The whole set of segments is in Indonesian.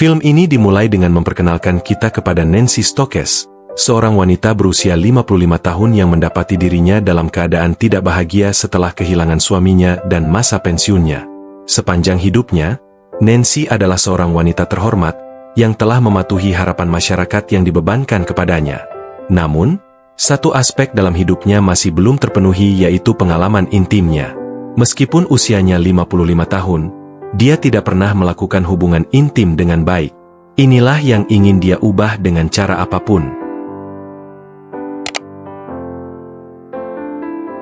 Film ini dimulai dengan memperkenalkan kita kepada Nancy Stokes, seorang wanita berusia 55 tahun yang mendapati dirinya dalam keadaan tidak bahagia setelah kehilangan suaminya dan masa pensiunnya. Sepanjang hidupnya, Nancy adalah seorang wanita terhormat yang telah mematuhi harapan masyarakat yang dibebankan kepadanya. Namun, satu aspek dalam hidupnya masih belum terpenuhi, yaitu pengalaman intimnya. Meskipun usianya 55 tahun, dia tidak pernah melakukan hubungan intim dengan baik. Inilah yang ingin dia ubah dengan cara apapun.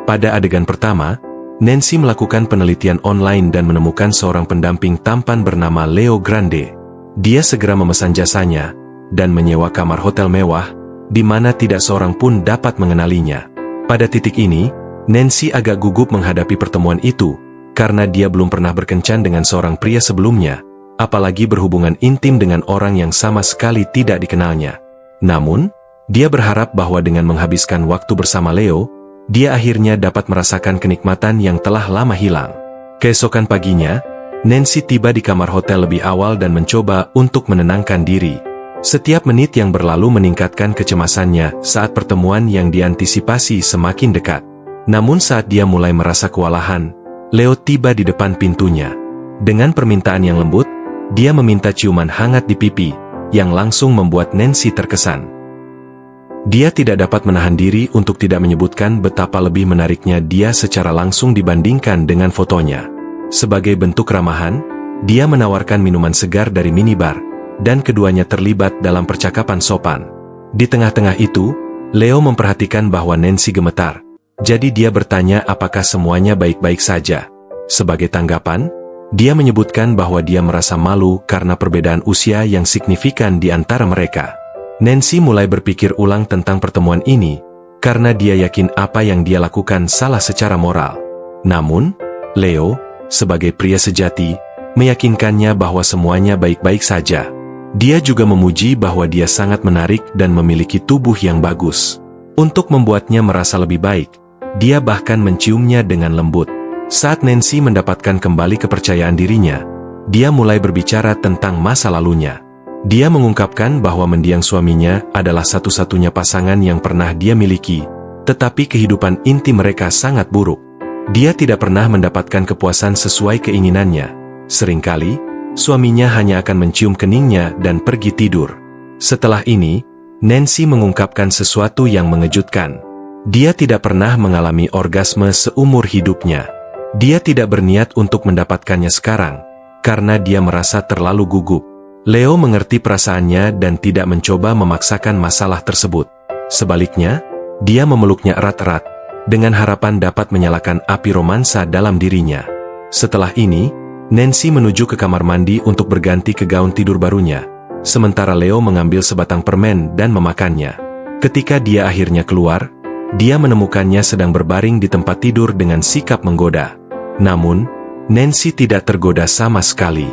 Pada adegan pertama, Nancy melakukan penelitian online dan menemukan seorang pendamping tampan bernama Leo Grande. Dia segera memesan jasanya dan menyewa kamar hotel mewah, di mana tidak seorang pun dapat mengenalinya. Pada titik ini, Nancy agak gugup menghadapi pertemuan itu, karena dia belum pernah berkencan dengan seorang pria sebelumnya, apalagi berhubungan intim dengan orang yang sama sekali tidak dikenalnya. Namun, dia berharap bahwa dengan menghabiskan waktu bersama Leo, dia akhirnya dapat merasakan kenikmatan yang telah lama hilang. Keesokan paginya, Nancy tiba di kamar hotel lebih awal dan mencoba untuk menenangkan diri. Setiap menit yang berlalu meningkatkan kecemasannya saat pertemuan yang diantisipasi semakin dekat. Namun saat dia mulai merasa kewalahan, Leo tiba di depan pintunya. Dengan permintaan yang lembut, dia meminta ciuman hangat di pipi, yang langsung membuat Nancy terkesan. Dia tidak dapat menahan diri untuk tidak menyebutkan betapa lebih menariknya dia secara langsung dibandingkan dengan fotonya. Sebagai bentuk ramahan, dia menawarkan minuman segar dari minibar, dan keduanya terlibat dalam percakapan sopan. Di tengah-tengah itu, Leo memperhatikan bahwa Nancy gemetar. Jadi dia bertanya apakah semuanya baik-baik saja. Sebagai tanggapan, dia menyebutkan bahwa dia merasa malu karena perbedaan usia yang signifikan di antara mereka. Nancy mulai berpikir ulang tentang pertemuan ini, karena dia yakin apa yang dia lakukan salah secara moral. Namun, Leo, sebagai pria sejati, meyakinkannya bahwa semuanya baik-baik saja. Dia juga memuji bahwa dia sangat menarik dan memiliki tubuh yang bagus. Untuk membuatnya merasa lebih baik, dia bahkan menciumnya dengan lembut. Saat Nancy mendapatkan kembali kepercayaan dirinya, dia mulai berbicara tentang masa lalunya. Dia mengungkapkan bahwa mendiang suaminya adalah satu-satunya pasangan yang pernah dia miliki, tetapi kehidupan intim mereka sangat buruk. Dia tidak pernah mendapatkan kepuasan sesuai keinginannya. Seringkali, suaminya hanya akan mencium keningnya dan pergi tidur. Setelah ini, Nancy mengungkapkan sesuatu yang mengejutkan. Dia tidak pernah mengalami orgasme seumur hidupnya. Dia tidak berniat untuk mendapatkannya sekarang, karena dia merasa terlalu gugup. Leo mengerti perasaannya dan tidak mencoba memaksakan masalah tersebut. Sebaliknya, dia memeluknya erat-erat, dengan harapan dapat menyalakan api romansa dalam dirinya. Setelah ini, Nancy menuju ke kamar mandi untuk berganti ke gaun tidur barunya, sementara Leo mengambil sebatang permen dan memakannya. Ketika dia akhirnya keluar, dia menemukannya sedang berbaring di tempat tidur dengan sikap menggoda. Namun, Nancy tidak tergoda sama sekali.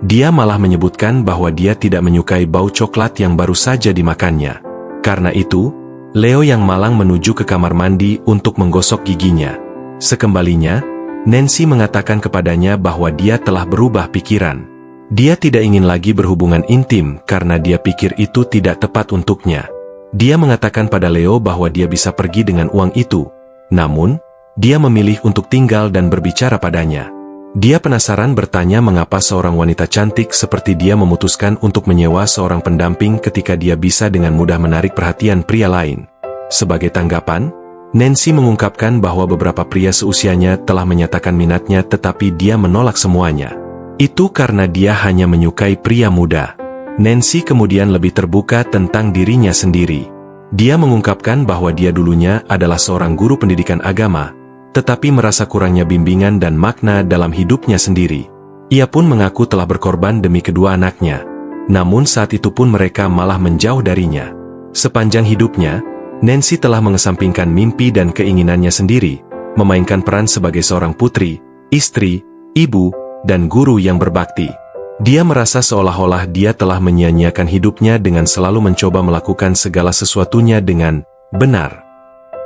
Dia malah menyebutkan bahwa dia tidak menyukai bau coklat yang baru saja dimakannya. Karena itu, Leo yang malang menuju ke kamar mandi untuk menggosok giginya. Sekembalinya, Nancy mengatakan kepadanya bahwa dia telah berubah pikiran. Dia tidak ingin lagi berhubungan intim karena dia pikir itu tidak tepat untuknya. Dia mengatakan pada Leo bahwa dia bisa pergi dengan uang itu, namun, dia memilih untuk tinggal dan berbicara padanya. Dia penasaran bertanya mengapa seorang wanita cantik seperti dia memutuskan untuk menyewa seorang pendamping ketika dia bisa dengan mudah menarik perhatian pria lain. Sebagai tanggapan, Nancy mengungkapkan bahwa beberapa pria seusianya telah menyatakan minatnya tetapi dia menolak semuanya. Itu karena dia hanya menyukai pria muda. Nancy kemudian lebih terbuka tentang dirinya sendiri. Dia mengungkapkan bahwa dia dulunya adalah seorang guru pendidikan agama, tetapi merasa kurangnya bimbingan dan makna dalam hidupnya sendiri. Ia pun mengaku telah berkorban demi kedua anaknya, namun saat itu pun mereka malah menjauh darinya. Sepanjang hidupnya, Nancy telah mengesampingkan mimpi dan keinginannya sendiri, memainkan peran sebagai seorang putri, istri, ibu, dan guru yang berbakti. Dia merasa seolah-olah dia telah menyia-nyiakan hidupnya dengan selalu mencoba melakukan segala sesuatunya dengan benar.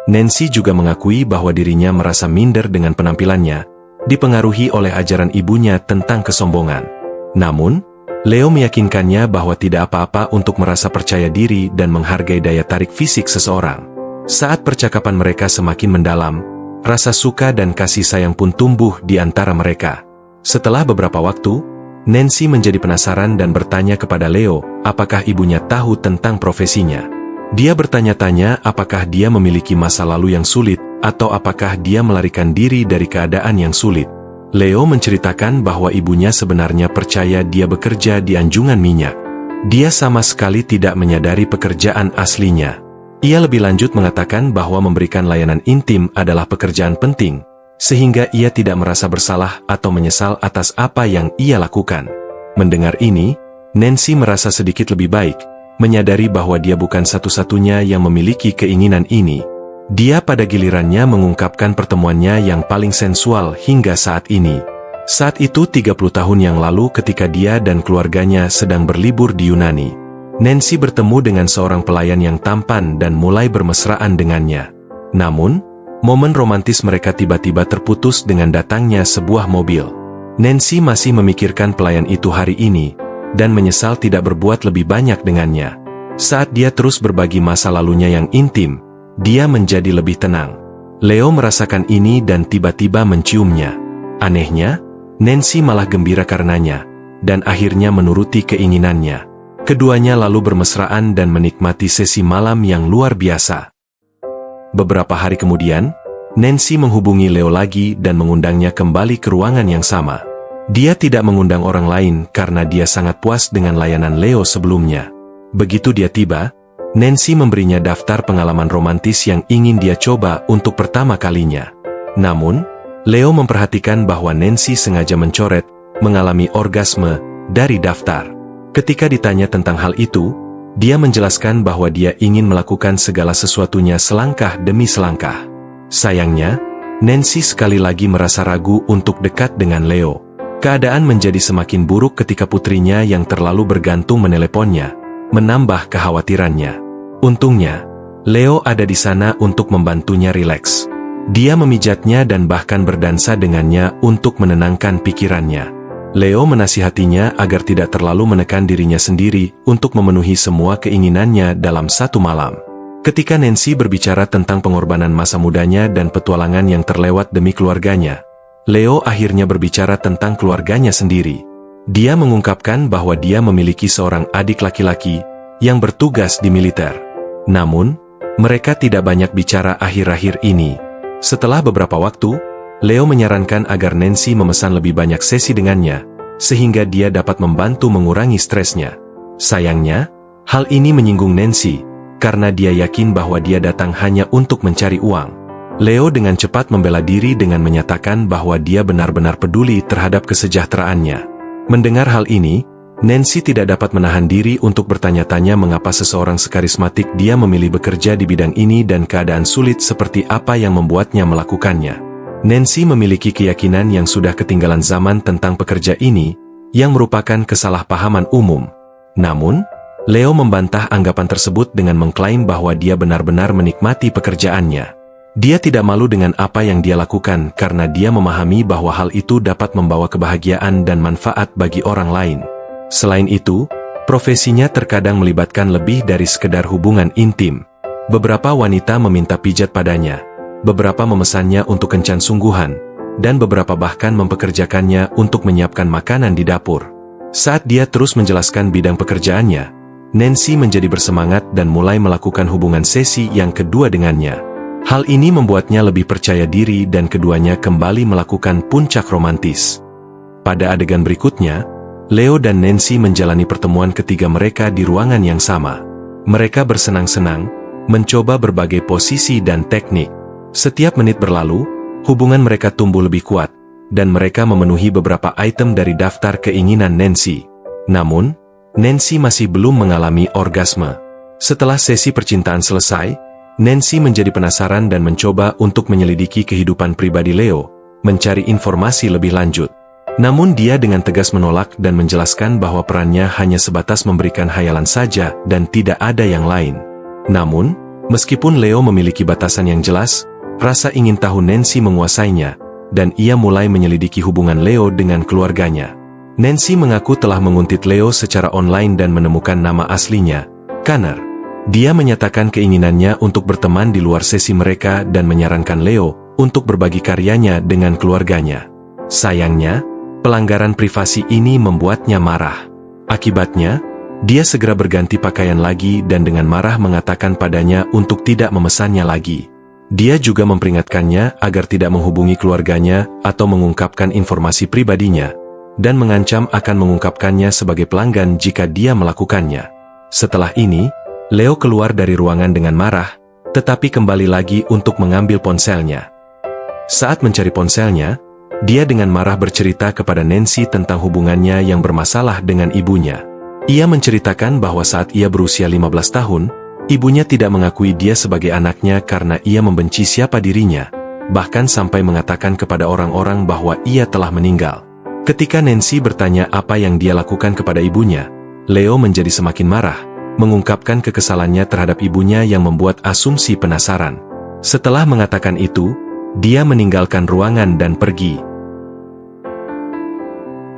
Nancy juga mengakui bahwa dirinya merasa minder dengan penampilannya, dipengaruhi oleh ajaran ibunya tentang kesombongan. Namun, Leo meyakinkannya bahwa tidak apa-apa untuk merasa percaya diri dan menghargai daya tarik fisik seseorang. Saat percakapan mereka semakin mendalam, rasa suka dan kasih sayang pun tumbuh di antara mereka. Setelah beberapa waktu, Nancy menjadi penasaran dan bertanya kepada Leo, apakah ibunya tahu tentang profesinya. Dia bertanya-tanya apakah dia memiliki masa lalu yang sulit, atau apakah dia melarikan diri dari keadaan yang sulit. Leo menceritakan bahwa ibunya sebenarnya percaya dia bekerja di anjungan minyak. Dia sama sekali tidak menyadari pekerjaan aslinya. Ia lebih lanjut mengatakan bahwa memberikan layanan intim adalah pekerjaan penting, sehingga ia tidak merasa bersalah atau menyesal atas apa yang ia lakukan. Mendengar ini, Nancy merasa sedikit lebih baik, menyadari bahwa dia bukan satu-satunya yang memiliki keinginan ini. Dia pada gilirannya mengungkapkan pertemuannya yang paling sensual hingga saat ini. Saat itu 30 tahun yang lalu ketika dia dan keluarganya sedang berlibur di Yunani. Nancy bertemu dengan seorang pelayan yang tampan dan mulai bermesraan dengannya. Namun, momen romantis mereka tiba-tiba terputus dengan datangnya sebuah mobil. Nancy masih memikirkan pelayan itu hari ini, dan menyesal tidak berbuat lebih banyak dengannya. Saat dia terus berbagi masa lalunya yang intim, dia menjadi lebih tenang. Leo merasakan ini dan tiba-tiba menciumnya. Anehnya, Nancy malah gembira karenanya, dan akhirnya menuruti keinginannya. Keduanya lalu bermesraan dan menikmati sesi malam yang luar biasa. Beberapa hari kemudian, Nancy menghubungi Leo lagi dan mengundangnya kembali ke ruangan yang sama. Dia tidak mengundang orang lain karena dia sangat puas dengan layanan Leo sebelumnya. Begitu dia tiba, Nancy memberinya daftar pengalaman romantis yang ingin dia coba untuk pertama kalinya. Namun, Leo memperhatikan bahwa Nancy sengaja mencoret, mengalami orgasme, dari daftar. Ketika ditanya tentang hal itu, dia menjelaskan bahwa dia ingin melakukan segala sesuatunya selangkah demi selangkah. Sayangnya, Nancy sekali lagi merasa ragu untuk dekat dengan Leo. Keadaan menjadi semakin buruk ketika putrinya yang terlalu bergantung meneleponnya, menambah kekhawatirannya. Untungnya, Leo ada di sana untuk membantunya rileks. Dia memijatnya dan bahkan berdansa dengannya untuk menenangkan pikirannya. Leo menasihatinya agar tidak terlalu menekan dirinya sendiri untuk memenuhi semua keinginannya dalam satu malam. Ketika Nancy berbicara tentang pengorbanan masa mudanya dan petualangan yang terlewat demi keluarganya, Leo akhirnya berbicara tentang keluarganya sendiri. Dia mengungkapkan bahwa dia memiliki seorang adik laki-laki yang bertugas di militer. Namun, mereka tidak banyak bicara akhir-akhir ini. Setelah beberapa waktu, Leo menyarankan agar Nancy memesan lebih banyak sesi dengannya, sehingga dia dapat membantu mengurangi stresnya. Sayangnya, hal ini menyinggung Nancy, karena dia yakin bahwa dia datang hanya untuk mencari uang. Leo dengan cepat membela diri dengan menyatakan bahwa dia benar-benar peduli terhadap kesejahteraannya. Mendengar hal ini, Nancy tidak dapat menahan diri untuk bertanya-tanya mengapa seseorang sekarismatik dia memilih bekerja di bidang ini dan keadaan sulit seperti apa yang membuatnya melakukannya. Nancy memiliki keyakinan yang sudah ketinggalan zaman tentang pekerja ini, yang merupakan kesalahpahaman umum. Namun, Leo membantah anggapan tersebut dengan mengklaim bahwa dia benar-benar menikmati pekerjaannya. Dia tidak malu dengan apa yang dia lakukan karena dia memahami bahwa hal itu dapat membawa kebahagiaan dan manfaat bagi orang lain. Selain itu, profesinya terkadang melibatkan lebih dari sekedar hubungan intim. Beberapa wanita meminta pijat padanya, beberapa memesannya untuk kencan sungguhan, dan beberapa bahkan mempekerjakannya untuk menyiapkan makanan di dapur. Saat dia terus menjelaskan bidang pekerjaannya, Nancy menjadi bersemangat dan mulai melakukan hubungan sesi yang kedua dengannya. Hal ini membuatnya lebih percaya diri dan keduanya kembali melakukan puncak romantis. Pada adegan berikutnya, Leo dan Nancy menjalani pertemuan ketiga mereka di ruangan yang sama. Mereka bersenang-senang, mencoba berbagai posisi dan teknik. Setiap menit berlalu, hubungan mereka tumbuh lebih kuat, dan mereka memenuhi beberapa item dari daftar keinginan Nancy. Namun, Nancy masih belum mengalami orgasme. Setelah sesi percintaan selesai, Nancy menjadi penasaran dan mencoba untuk menyelidiki kehidupan pribadi Leo, mencari informasi lebih lanjut. Namun dia dengan tegas menolak dan menjelaskan bahwa perannya hanya sebatas memberikan hayalan saja dan tidak ada yang lain. Namun, meskipun Leo memiliki batasan yang jelas, rasa ingin tahu Nancy menguasainya, dan ia mulai menyelidiki hubungan Leo dengan keluarganya. Nancy mengaku telah menguntit Leo secara online dan menemukan nama aslinya, Connor. Dia menyatakan keinginannya untuk berteman di luar sesi mereka dan menyarankan Leo untuk berbagi karyanya dengan keluarganya. Sayangnya, pelanggaran privasi ini membuatnya marah. Akibatnya, dia segera berganti pakaian lagi dan dengan marah mengatakan padanya untuk tidak memesannya lagi. Dia juga memperingatkannya agar tidak menghubungi keluarganya atau mengungkapkan informasi pribadinya, dan mengancam akan mengungkapkannya sebagai pelanggan jika dia melakukannya. Setelah ini, Leo keluar dari ruangan dengan marah, tetapi kembali lagi untuk mengambil ponselnya. Saat mencari ponselnya, dia dengan marah bercerita kepada Nancy tentang hubungannya yang bermasalah dengan ibunya. Ia menceritakan bahwa saat ia berusia 15 tahun, ibunya tidak mengakui dia sebagai anaknya karena ia membenci siapa dirinya, bahkan sampai mengatakan kepada orang-orang bahwa ia telah meninggal. Ketika Nancy bertanya apa yang dia lakukan kepada ibunya, Leo menjadi semakin marah, mengungkapkan kekesalannya terhadap ibunya yang membuat asumsi penasaran. Setelah mengatakan itu, dia meninggalkan ruangan dan pergi.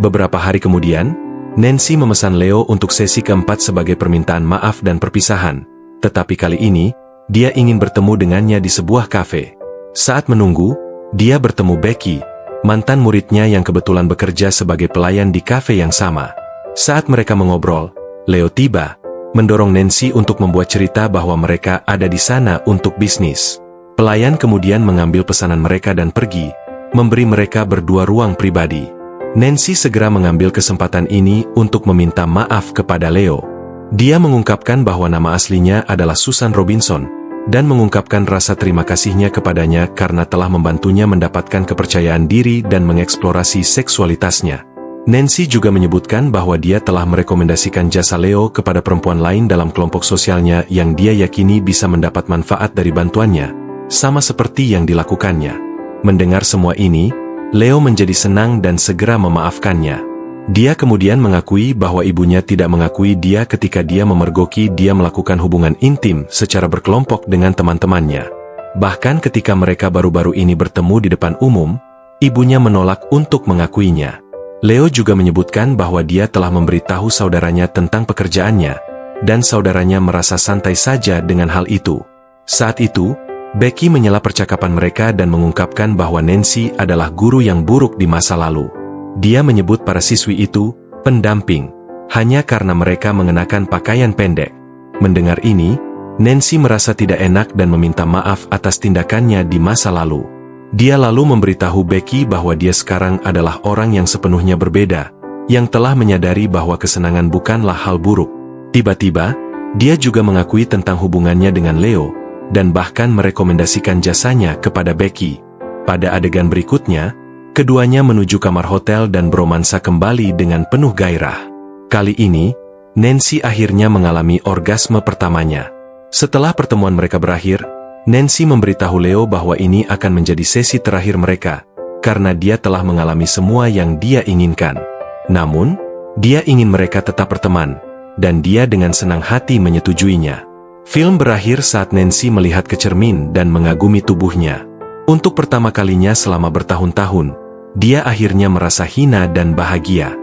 Beberapa hari kemudian, Nancy memesan Leo untuk sesi keempat sebagai permintaan maaf dan perpisahan, tetapi kali ini, dia ingin bertemu dengannya di sebuah kafe. Saat menunggu, dia bertemu Becky, mantan muridnya yang kebetulan bekerja sebagai pelayan di kafe yang sama. Saat mereka mengobrol, Leo tiba, mendorong Nancy untuk membuat cerita bahwa mereka ada di sana untuk bisnis. Pelayan kemudian mengambil pesanan mereka dan pergi, memberi mereka berdua ruang pribadi. Nancy segera mengambil kesempatan ini untuk meminta maaf kepada Leo. Dia mengungkapkan bahwa nama aslinya adalah Susan Robinson, dan mengungkapkan rasa terima kasihnya kepadanya karena telah membantunya mendapatkan kepercayaan diri dan mengeksplorasi seksualitasnya. Nancy juga menyebutkan bahwa dia telah merekomendasikan jasa Leo kepada perempuan lain dalam kelompok sosialnya yang dia yakini bisa mendapat manfaat dari bantuannya, sama seperti yang dilakukannya. Mendengar semua ini, Leo menjadi senang dan segera memaafkannya. Dia kemudian mengakui bahwa ibunya tidak mengakui dia ketika dia memergoki dia melakukan hubungan intim secara berkelompok dengan teman-temannya. Bahkan ketika mereka baru-baru ini bertemu di depan umum, ibunya menolak untuk mengakuinya. Leo juga menyebutkan bahwa dia telah memberitahu saudaranya tentang pekerjaannya, dan saudaranya merasa santai saja dengan hal itu. Saat itu, Becky menyela percakapan mereka dan mengungkapkan bahwa Nancy adalah guru yang buruk di masa lalu. Dia menyebut para siswi itu pendamping, hanya karena mereka mengenakan pakaian pendek. Mendengar ini, Nancy merasa tidak enak dan meminta maaf atas tindakannya di masa lalu. Dia lalu memberitahu Becky bahwa dia sekarang adalah orang yang sepenuhnya berbeda, yang telah menyadari bahwa kesenangan bukanlah hal buruk. Tiba-tiba, dia juga mengakui tentang hubungannya dengan Leo, dan bahkan merekomendasikan jasanya kepada Becky. Pada adegan berikutnya, keduanya menuju kamar hotel dan beromansa kembali dengan penuh gairah. Kali ini, Nancy akhirnya mengalami orgasme pertamanya. Setelah pertemuan mereka berakhir, Nancy memberitahu Leo bahwa ini akan menjadi sesi terakhir mereka, karena dia telah mengalami semua yang dia inginkan. Namun, dia ingin mereka tetap berteman, dan dia dengan senang hati menyetujuinya. Film berakhir saat Nancy melihat ke cermin dan mengagumi tubuhnya. Untuk pertama kalinya selama bertahun-tahun, dia akhirnya merasa hina dan bahagia.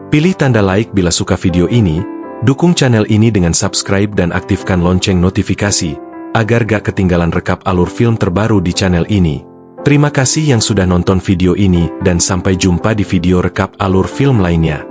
Pilih tanda like bila suka video ini, dukung channel ini dengan subscribe dan aktifkan lonceng notifikasi, agar gak ketinggalan rekap alur film terbaru di channel ini. Terima kasih yang sudah nonton video ini dan sampai jumpa di video rekap alur film lainnya.